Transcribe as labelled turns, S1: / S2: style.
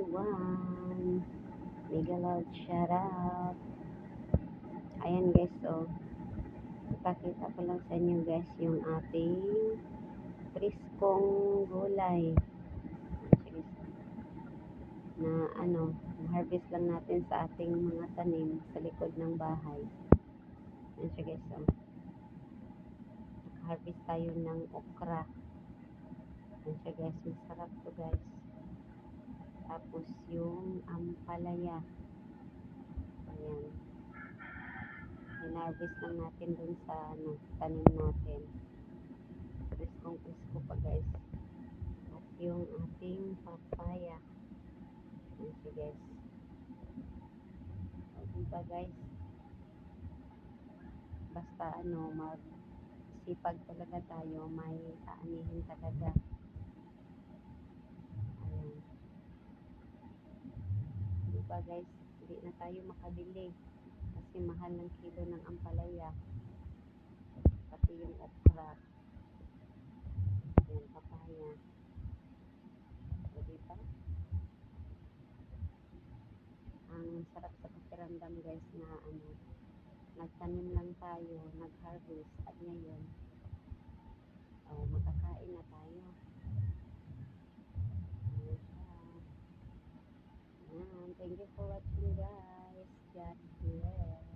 S1: everyone. Mega loud shout out. Ayan guys, so ipakita ko lang sa inyo guys yung ating priskong gulay. Sige, na harvest lang natin sa ating mga tanim sa likod ng bahay. Ayan siya guys, so harvest tayo ng okra. Ayan siya guys, masarap to guys. Tapos yung ampalaya. Ayan. Hinarvest lang natin dun sa tanim natin. Priskong prisko pa guys. At yung ating papaya. Ayan siya guys. O diba guys? Basta magsipag talaga tayo, may aanihin talaga. Ayan. Diba guys? Hindi na tayo makabili. Kasi mahal ng kilo ng ampalaya. Pati yung okra. Ayan, papaya. O diba? Ang sarap sa pakiramdam guys na nagtanim lang tayo, nag-harvest at ngayon makakain na tayo. Ayan siya. Ayan. Thank you for watching guys. God bless.